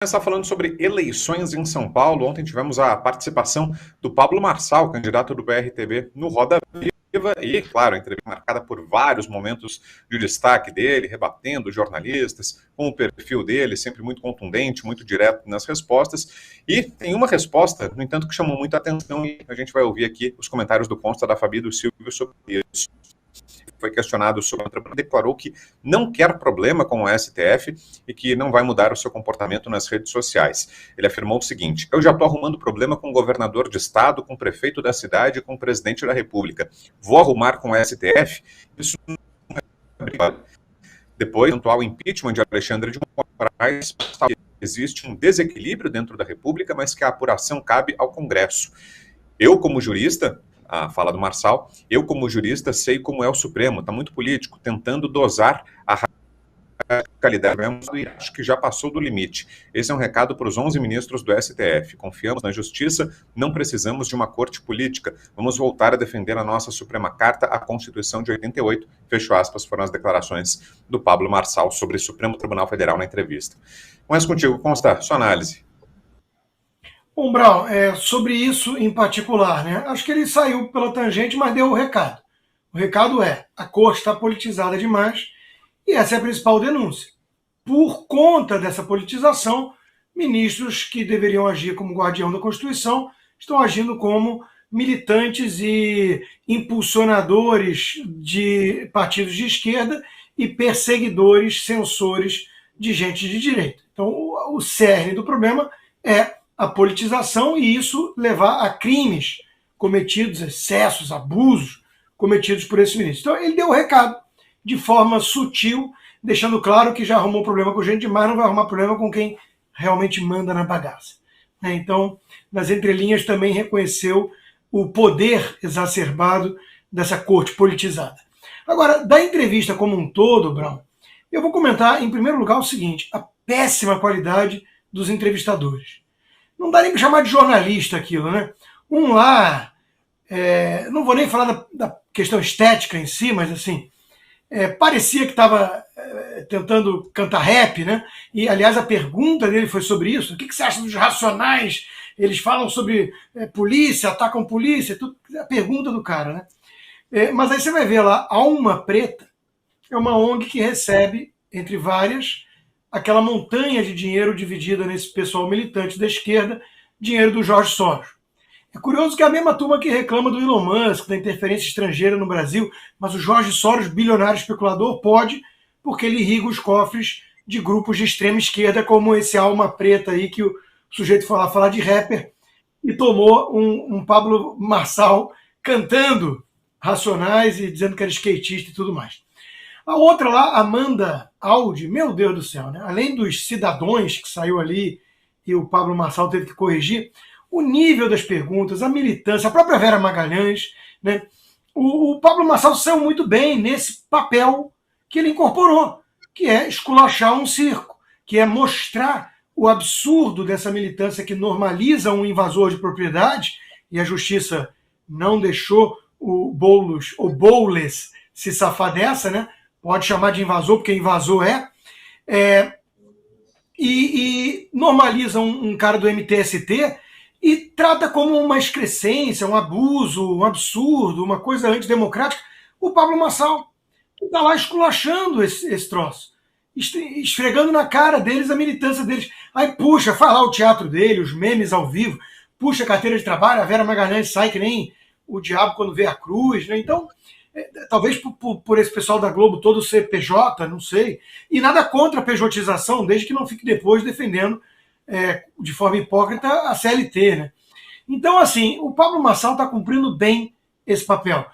Começar falando sobre eleições em São Paulo. Ontem tivemos a participação do Pablo Marçal, candidato do PRTB no Roda Viva, e, claro, a entrevista marcada por vários momentos de destaque dele, rebatendo jornalistas, com o perfil dele, sempre muito contundente, muito direto nas respostas. E tem uma resposta, no entanto, que chamou muita atenção, e a gente vai ouvir aqui os comentários do Consta, da Fabi e do Silvio sobre isso. Foi questionado sobre o Trump, declarou que não quer problema com o STF e que não vai mudar o seu comportamento nas redes sociais. Ele afirmou o seguinte: eu já estou arrumando problema com o governador de estado, com o prefeito da cidade, com o presidente da república. Vou arrumar com o STF? Isso não é. Depois, quanto ao impeachment de Alexandre de Moraes, existe um desequilíbrio dentro da república, mas que a apuração cabe ao Congresso. Eu, como jurista, a fala do Marçal, eu, como jurista, sei como é o Supremo, está muito político, tentando dosar a radicalidade, e acho que já passou do limite. Esse é um recado para os 11 ministros do STF. Confiamos na justiça, não precisamos de uma corte política. Vamos voltar a defender a nossa Suprema Carta, a Constituição de 88. Fecho aspas, foram as declarações do Pablo Marçal sobre o Supremo Tribunal Federal na entrevista. Começo contigo, Consta, sua análise. Bom, Brown, sobre isso em particular, né? Acho que ele saiu pela tangente, mas deu o recado. O recado é: a corte está politizada demais e essa é a principal denúncia. Por conta dessa politização, ministros que deveriam agir como guardião da Constituição estão agindo como militantes e impulsionadores de partidos de esquerda e perseguidores, censores de gente de direita. Então, o cerne do problema é a politização e isso levar a crimes cometidos, excessos, abusos cometidos por esse ministro. Então ele deu o recado de forma sutil, deixando claro que já arrumou problema com gente demais, não vai arrumar problema com quem realmente manda na bagaça. Então, nas entrelinhas também reconheceu o poder exacerbado dessa corte politizada. Agora, da entrevista como um todo, Brown, eu vou comentar em primeiro lugar o seguinte: a péssima qualidade dos entrevistadores. Não dá nem para chamar de jornalista aquilo, né? Um lá, não vou nem falar da questão estética em si, mas assim, parecia que estava tentando cantar rap, né? E, aliás, a pergunta dele foi sobre isso. O que você acha dos Racionais? Eles falam sobre polícia, atacam polícia, tudo, a pergunta do cara, né? Mas aí você vai ver lá, Alma Preta é uma ONG que recebe, entre várias, aquela montanha de dinheiro dividida nesse pessoal militante da esquerda, dinheiro do Jorge Soros. É curioso que é a mesma turma que reclama do Elon Musk, da interferência estrangeira no Brasil, mas o Jorge Soros, bilionário especulador, pode, porque ele irriga os cofres de grupos de extrema esquerda, como esse Alma Preta aí, que o sujeito foi lá falar de rapper e tomou um Pablo Marçal cantando Racionais e dizendo que era skatista e tudo mais. A outra lá, Amanda Audi, meu Deus do céu, né? Além dos cidadãos que saiu ali e o Pablo Marçal teve que corrigir, o nível das perguntas, a militância, a própria Vera Magalhães, né? O Pablo Marçal saiu muito bem nesse papel que ele incorporou, que é esculachar um circo, que é mostrar o absurdo dessa militância que normaliza um invasor de propriedade, e a justiça não deixou o Boulos se safar dessa, né? Pode chamar de invasor, porque invasor e normaliza um cara do MTST e trata como uma excrescência, um abuso, um absurdo, uma coisa antidemocrática. O Pablo Marçal está lá esculachando esse troço, esfregando na cara deles a militância deles. Aí puxa, faz lá o teatro dele, os memes ao vivo, puxa a carteira de trabalho, a Vera Magalhães sai que nem o diabo quando vê a cruz, né? Então, talvez por esse pessoal da Globo todo ser PJ, não sei, e nada contra a pejotização, desde que não fique depois defendendo de forma hipócrita a CLT, né? Então, assim, o Pablo Marçal está cumprindo bem esse papel.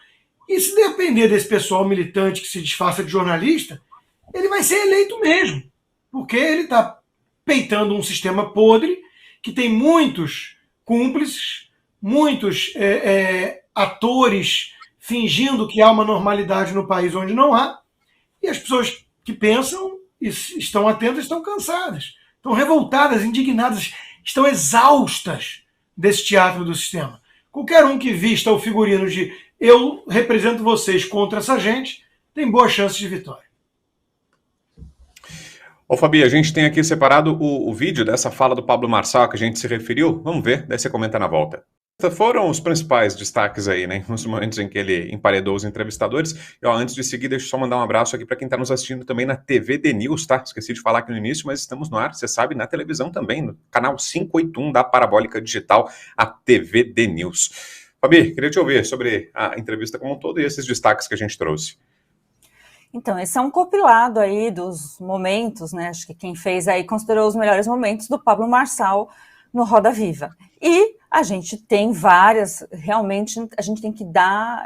E se depender desse pessoal militante que se disfarça de jornalista, ele vai ser eleito mesmo, porque ele está peitando um sistema podre que tem muitos cúmplices, muitos atores fingindo que há uma normalidade no país onde não há, e as pessoas que pensam e estão atentas estão cansadas, estão revoltadas, indignadas, estão exaustas desse teatro do sistema. Qualquer um que vista o figurino de eu represento vocês contra essa gente, tem boa chance de vitória. Ô Fabi, a gente tem aqui separado o vídeo dessa fala do Pablo Marçal que a gente se referiu. Vamos ver, daí você comenta na volta. Foram os principais destaques aí, né? Nos momentos em que ele emparedou os entrevistadores. E ó, antes de seguir, deixa eu só mandar um abraço aqui para quem está nos assistindo também na TV The News, tá? Esqueci de falar aqui no início, mas estamos no ar, você sabe, na televisão também, no canal 581 da Parabólica Digital, a TV The News. Fabi, queria te ouvir sobre a entrevista como um todo e esses destaques que a gente trouxe. Então, esse é um compilado aí dos momentos, né? Acho que quem fez aí considerou os melhores momentos do Pablo Marçal no Roda Viva. E a gente tem várias, realmente a gente tem que dar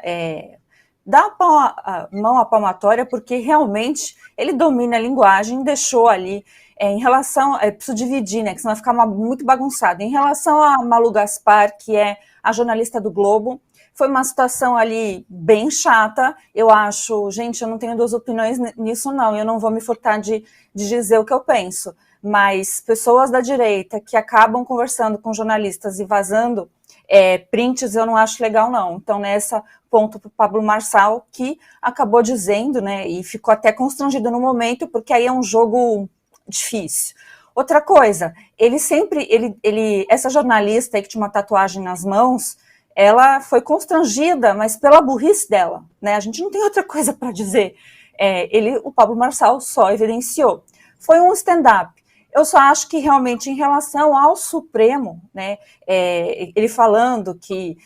a mão à palmatória, porque realmente ele domina a linguagem, deixou ali, em relação, preciso dividir, né? Que senão vai ficar muito bagunçado. Em relação a Malu Gaspar, que é a jornalista do Globo, foi uma situação ali bem chata. Eu acho, gente, eu não tenho duas opiniões nisso, não. Eu não vou me furtar de dizer o que eu penso. Mas pessoas da direita que acabam conversando com jornalistas e vazando prints, eu não acho legal, não. Então, nessa ponto para o Pablo Marçal, que acabou dizendo, né, e ficou até constrangido no momento, porque aí é um jogo difícil. Outra coisa, essa jornalista aí que tinha uma tatuagem nas mãos, ela foi constrangida, mas pela burrice dela, né? A gente não tem outra coisa para dizer. O Pablo Marçal só evidenciou. Foi um stand-up. Eu só acho que realmente em relação ao Supremo, né, ele falando que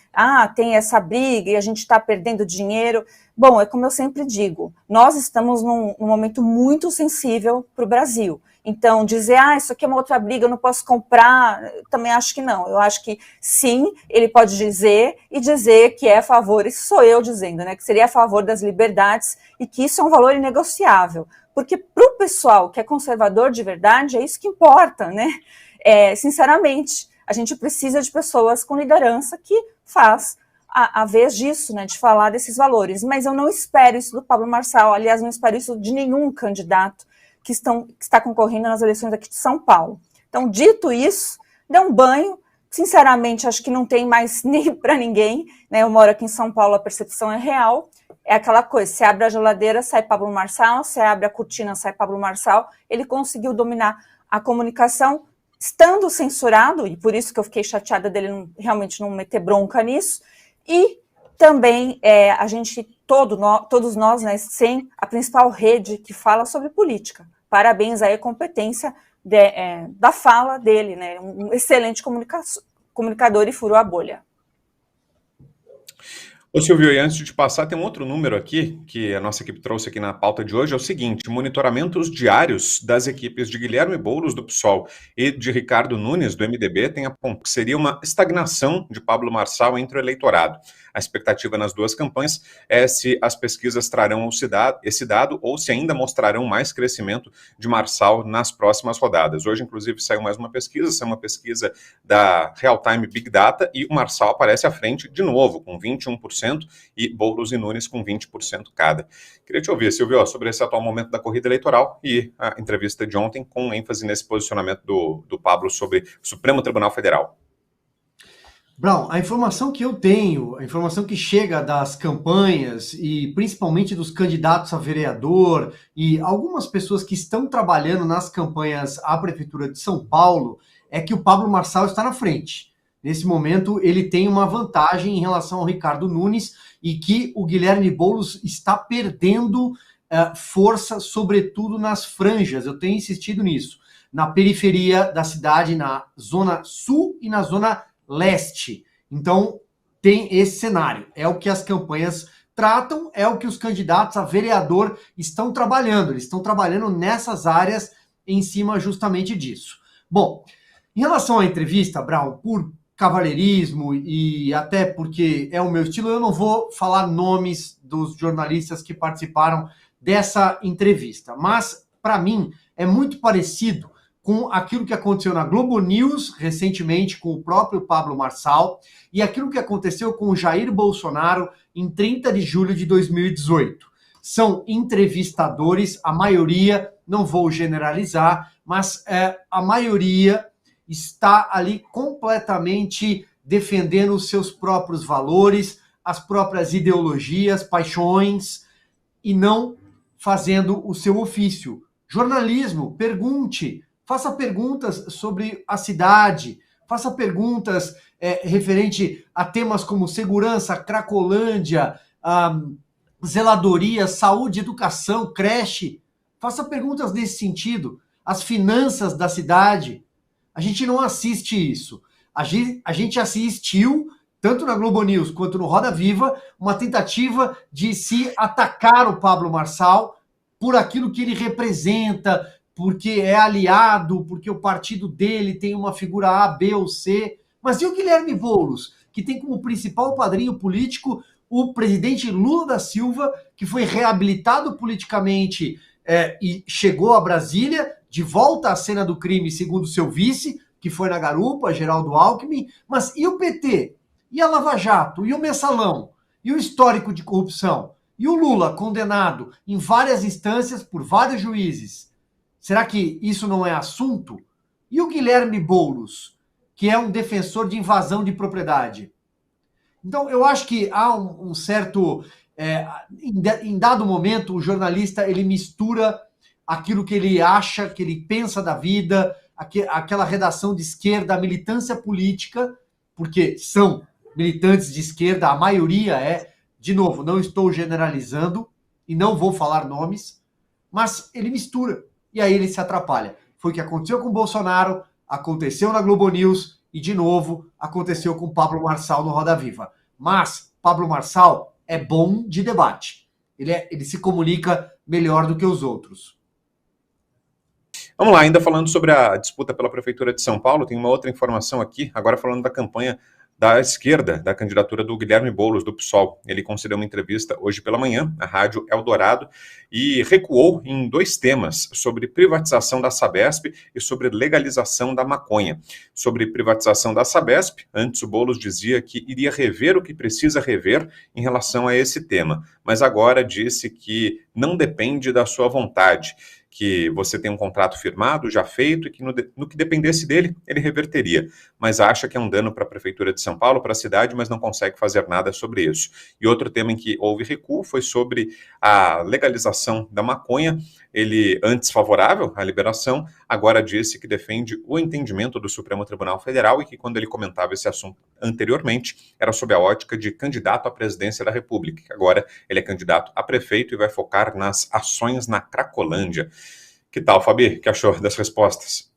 tem essa briga e a gente está perdendo dinheiro. Bom, é como eu sempre digo, nós estamos num momento muito sensível para o Brasil. Então, dizer, isso aqui é uma outra briga, eu não posso comprar, também acho que não. Eu acho que sim, ele pode dizer e dizer que é a favor, isso sou eu dizendo, né, que seria a favor das liberdades e que isso é um valor inegociável. Porque para o pessoal que é conservador de verdade, é isso que importa, né? Sinceramente, a gente precisa de pessoas com liderança que faz a vez disso, né, de falar desses valores. Mas eu não espero isso do Pablo Marçal, aliás, não espero isso de nenhum candidato que está concorrendo nas eleições aqui de São Paulo. Então, dito isso, dê um banho. Sinceramente, acho que não tem mais nem para ninguém, né? Eu moro aqui em São Paulo, a percepção é real. É aquela coisa, você abre a geladeira, sai Pablo Marçal, você abre a cortina, sai Pablo Marçal. Ele conseguiu dominar a comunicação, estando censurado, e por isso que eu fiquei chateada dele realmente não meter bronca nisso, e também a gente, todos nós, né, sem a principal rede que fala sobre política. Parabéns aí à competência da fala dele, né, um excelente comunicador e furou a bolha. Ô Silvio, e antes de te passar, tem um outro número aqui que a nossa equipe trouxe aqui na pauta de hoje, é o seguinte: monitoramentos diários das equipes de Guilherme Boulos, do PSOL, e de Ricardo Nunes, do MDB, tem apontado que seria uma estagnação de Pablo Marçal entre o eleitorado. A expectativa nas duas campanhas é se as pesquisas trarão esse dado ou se ainda mostrarão mais crescimento de Marçal nas próximas rodadas. Hoje, inclusive, saiu mais uma pesquisa da Real Time Big Data, e o Marçal aparece à frente de novo, com 21%, e Boulos e Nunes com 20% cada. Queria te ouvir, Silvio, sobre esse atual momento da corrida eleitoral e a entrevista de ontem, com ênfase nesse posicionamento do Pablo sobre o Supremo Tribunal Federal. Brown, a informação que eu tenho, a informação que chega das campanhas e principalmente dos candidatos a vereador e algumas pessoas que estão trabalhando nas campanhas à Prefeitura de São Paulo, é que o Pablo Marçal está na frente. Nesse momento, ele tem uma vantagem em relação ao Ricardo Nunes e que o Guilherme Boulos está perdendo força, sobretudo nas franjas. Eu tenho insistido nisso. Na periferia da cidade, na zona sul e na zona leste. Então, tem esse cenário. É o que as campanhas tratam, é o que os candidatos a vereador estão trabalhando. Eles estão trabalhando nessas áreas em cima justamente disso. Bom, em relação à entrevista, Brown, por cavalheirismo e até porque é o meu estilo, eu não vou falar nomes dos jornalistas que participaram dessa entrevista. Mas, para mim, é muito parecido com aquilo que aconteceu na Globo News recentemente com o próprio Pablo Marçal e aquilo que aconteceu com o Jair Bolsonaro em 30 de julho de 2018. São entrevistadores, a maioria, não vou generalizar, mas a maioria está ali completamente defendendo os seus próprios valores, as próprias ideologias, paixões, e não fazendo o seu ofício, Jornalismo, pergunte, faça perguntas sobre a cidade, faça perguntas referente a temas como segurança, Cracolândia, zeladoria, saúde, educação, creche. Faça perguntas nesse sentido. As finanças da cidade. A gente não assiste isso. A gente assistiu, tanto na Globo News quanto no Roda Viva, uma tentativa de se atacar o Pablo Marçal por aquilo que ele representa, porque é aliado, porque o partido dele tem uma figura A, B ou C. Mas e o Guilherme Boulos, que tem como principal padrinho político o presidente Lula da Silva, que foi reabilitado politicamente e chegou a Brasília, de volta à cena do crime, segundo seu vice, que foi na garupa, Geraldo Alckmin. Mas e o PT? E a Lava Jato? E o Mensalão? E o histórico de corrupção? E o Lula, condenado em várias instâncias por vários juízes? Será que isso não é assunto? E o Guilherme Boulos, que é um defensor de invasão de propriedade? Então, eu acho que há um certo... em dado momento, o jornalista ele mistura aquilo que ele acha, que ele pensa da vida, aquela redação de esquerda, a militância política, porque são militantes de esquerda, a maioria de novo, não estou generalizando e não vou falar nomes, mas ele mistura e aí ele se atrapalha. Foi o que aconteceu com o Bolsonaro, aconteceu na Globo News e, de novo, aconteceu com o Pablo Marçal no Roda Viva. Mas Pablo Marçal é bom de debate. Ele se comunica melhor do que os outros. Vamos lá, ainda falando sobre a disputa pela Prefeitura de São Paulo, tem uma outra informação aqui, agora falando da campanha da esquerda, da candidatura do Guilherme Boulos, do PSOL. Ele concedeu uma entrevista hoje pela manhã, à Rádio Eldorado, e recuou em 2 temas, sobre privatização da Sabesp e sobre legalização da maconha. Sobre privatização da Sabesp, antes o Boulos dizia que iria rever o que precisa rever em relação a esse tema, mas agora disse que não depende da sua vontade, que você tem um contrato firmado, já feito, e que no que dependesse dele, ele reverteria. Mas acha que é um dano para a Prefeitura de São Paulo, para a cidade, mas não consegue fazer nada sobre isso. E outro tema em que houve recuo foi sobre a legalização da maconha. Ele, antes favorável à liberação, agora disse que defende o entendimento do Supremo Tribunal Federal e que, quando ele comentava esse assunto anteriormente, era sob a ótica de candidato à presidência da República. Agora ele é candidato a prefeito e vai focar nas ações na Cracolândia. Que tal, Fabi? O que achou das respostas?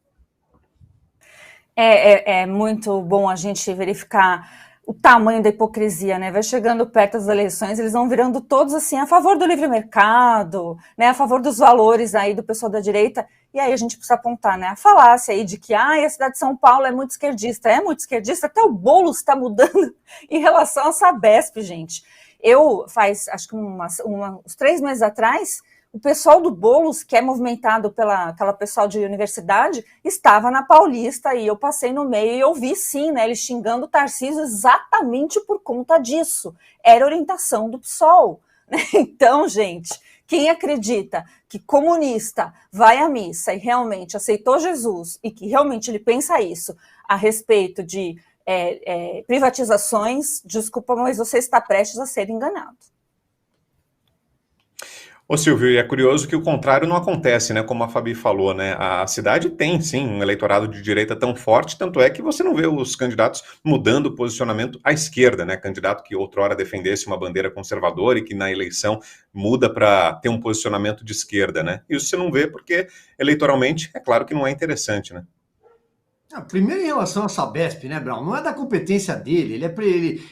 É muito bom a gente verificar o tamanho da hipocrisia, né? Vai chegando perto das eleições, eles vão virando todos assim a favor do livre mercado, né? A favor dos valores aí do pessoal da direita. E aí a gente precisa apontar, né? A falácia aí de que a cidade de São Paulo é muito esquerdista. É muito esquerdista, até o Boulos está mudando em relação à Sabesp, gente. Acho que uns 3 meses atrás, o pessoal do Boulos, que é movimentado aquela pessoal de universidade, estava na Paulista e eu passei no meio e eu vi sim, né, eles xingando o Tarcísio exatamente por conta disso. Era orientação do PSOL. Né? Então, gente, quem acredita que comunista vai à missa e realmente aceitou Jesus e que realmente ele pensa isso a respeito de privatizações, desculpa, mas você está prestes a ser enganado. Ô Silvio, e é curioso que o contrário não acontece, né? Como a Fabi falou, né? A cidade tem, sim, um eleitorado de direita tão forte, tanto é que você não vê os candidatos mudando o posicionamento à esquerda, né? Candidato que outrora defendesse uma bandeira conservadora e que na eleição muda para ter um posicionamento de esquerda, né? Isso você não vê porque eleitoralmente é claro que não é interessante, né? Primeiro, em relação à Sabesp, né, Brown? Não é da competência dele.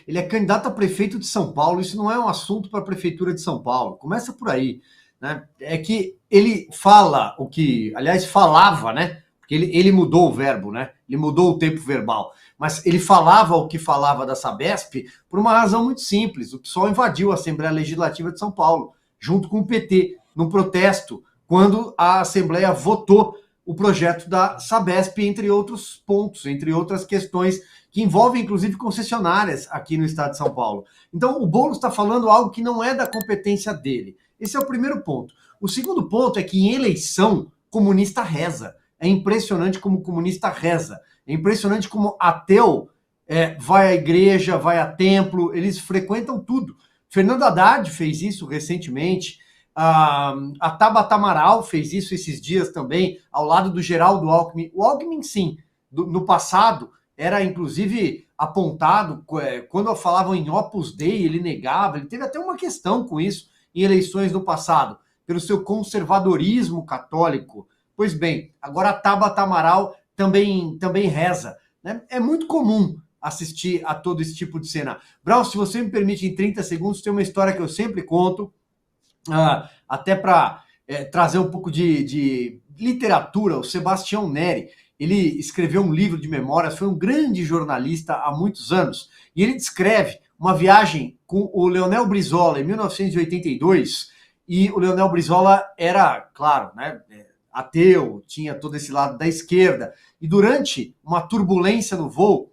Ele é candidato a prefeito de São Paulo. Isso não é um assunto para a prefeitura de São Paulo. Começa por aí, né? É que ele fala o que, aliás, falava, né? Porque ele mudou o verbo, né? Ele mudou o tempo verbal. Mas ele falava o que falava da Sabesp por uma razão muito simples. O PSOL invadiu a Assembleia Legislativa de São Paulo, junto com o PT, num protesto, quando a Assembleia votou o projeto da Sabesp, entre outros pontos, entre outras questões que envolvem, inclusive, concessionárias aqui no estado de São Paulo. Então, o Boulos está falando algo que não é da competência dele. Esse é o primeiro ponto. O segundo ponto é que, em eleição, comunista reza. É impressionante como o comunista reza. É impressionante como ateu vai à igreja, vai a templo, eles frequentam tudo. Fernando Haddad fez isso recentemente. A Tabata Amaral fez isso esses dias também, ao lado do Geraldo Alckmin. O Alckmin, sim, no passado, era inclusive apontado, quando falavam em Opus Dei, ele negava, ele teve até uma questão com isso em eleições no passado, pelo seu conservadorismo católico. Pois bem, agora a Tabata Amaral também reza. Né? É muito comum assistir a todo esse tipo de cena. Brau, se você me permite, em 30 segundos, tem uma história que eu sempre conto, até para trazer um pouco de literatura. O Sebastião Neri, ele escreveu um livro de memórias, foi um grande jornalista há muitos anos, e ele descreve uma viagem com o Leonel Brizola em 1982, e o Leonel Brizola era, claro, né, ateu, tinha todo esse lado da esquerda, e durante uma turbulência no voo,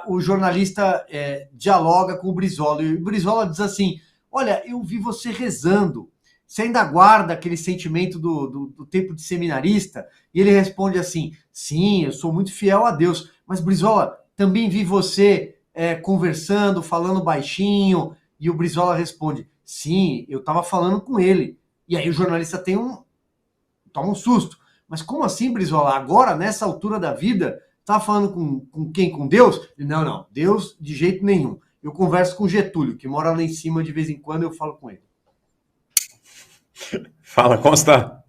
o jornalista dialoga com o Brizola, e o Brizola diz assim: olha, eu vi você rezando, você ainda guarda aquele sentimento do tempo de seminarista? E ele responde assim: sim, eu sou muito fiel a Deus, mas Brizola, também vi você conversando, falando baixinho. E o Brizola responde: sim, eu estava falando com ele. E aí o jornalista toma um susto. Mas como assim, Brizola? Agora, nessa altura da vida, estava falando com quem? Com Deus? Ele, não, Deus de jeito nenhum. Eu converso com o Getúlio, que mora lá em cima, de vez em quando eu falo com ele. Fala, Consta.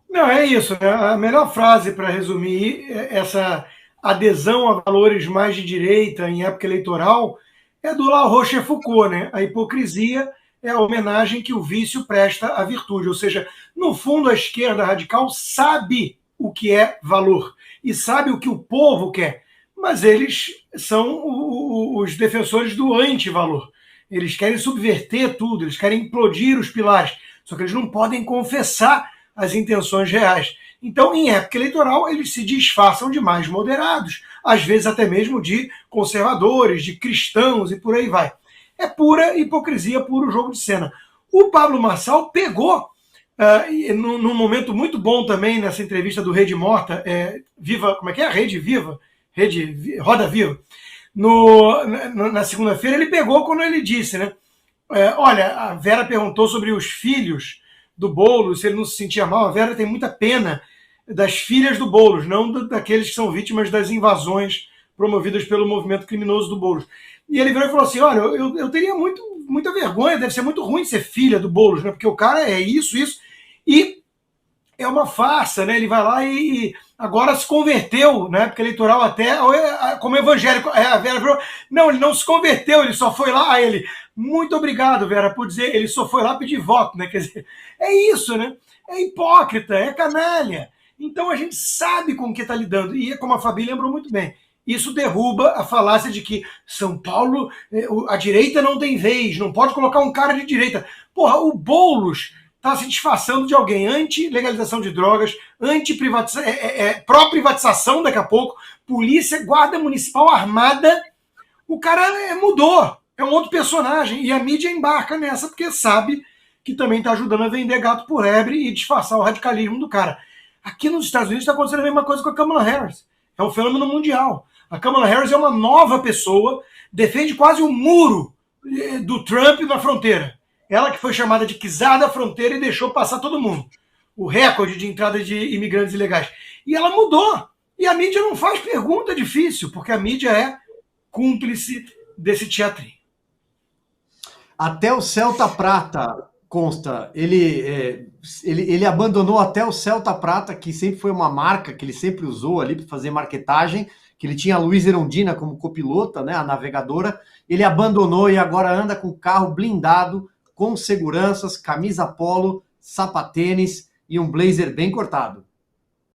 Não, é isso. Né? A melhor frase para resumir essa adesão a valores mais de direita em época eleitoral é do La Rochefoucauld, né? A hipocrisia é a homenagem que o vício presta à virtude. Ou seja, no fundo, a esquerda radical sabe o que é valor e sabe o que o povo quer, mas eles são os defensores do antivalor. Eles querem subverter tudo, eles querem implodir os pilares, só que eles não podem confessar as intenções reais. Então, em época eleitoral, eles se disfarçam de mais moderados, às vezes até mesmo de conservadores, de cristãos e por aí vai. É pura hipocrisia, puro jogo de cena. O Pablo Marçal pegou, num momento muito bom também, nessa entrevista do Rede Morta, Viva, como é que é? Rede Viva? Roda Viva. Na segunda-feira, ele pegou quando ele disse, né? Olha, a Vera perguntou sobre os filhos do Boulos, se ele não se sentia mal. A Vera tem muita pena das filhas do Boulos, não daqueles que são vítimas das invasões promovidas pelo movimento criminoso do Boulos. E ele virou e falou assim: olha, eu teria muita vergonha, deve ser muito ruim ser filha do Boulos, né? Porque o cara é isso, e é uma farsa, né? Ele vai lá e agora se converteu na época eleitoral até como evangélico. A Vera falou: não, ele não se converteu, ele só foi lá. Aí ele: muito obrigado, Vera, por dizer, ele só foi lá pedir voto, né? Quer dizer, é isso, né? É hipócrita, é canalha. Então a gente sabe com o que está lidando. E como a Fabi lembrou muito bem, isso derruba a falácia de que São Paulo, a direita não tem vez, não pode colocar um cara de direita. Porra, o Boulos está se disfarçando de alguém anti-legalização de drogas, pró-privatização daqui a pouco, polícia, guarda municipal armada. O cara mudou, é um outro personagem, e a mídia embarca nessa porque sabe que também está ajudando a vender gato por lebre e disfarçar o radicalismo do cara. Aqui nos Estados Unidos está acontecendo a mesma coisa com a Kamala Harris. É um fenômeno mundial. A Kamala Harris é uma nova pessoa, defende quase o muro do Trump na fronteira. Ela que foi chamada de czar da fronteira e deixou passar todo mundo. O recorde de entrada de imigrantes ilegais. E ela mudou. E a mídia não faz pergunta difícil, porque a mídia é cúmplice desse teatrinho. Até o Celta Prata, Consta, ele abandonou até o Celta Prata, que sempre foi uma marca que ele sempre usou ali para fazer marketagem, que ele tinha a Luiz Erundina como copilota, né, a navegadora. Ele abandonou e agora anda com carro blindado, com seguranças, camisa polo, sapatênis e um blazer bem cortado.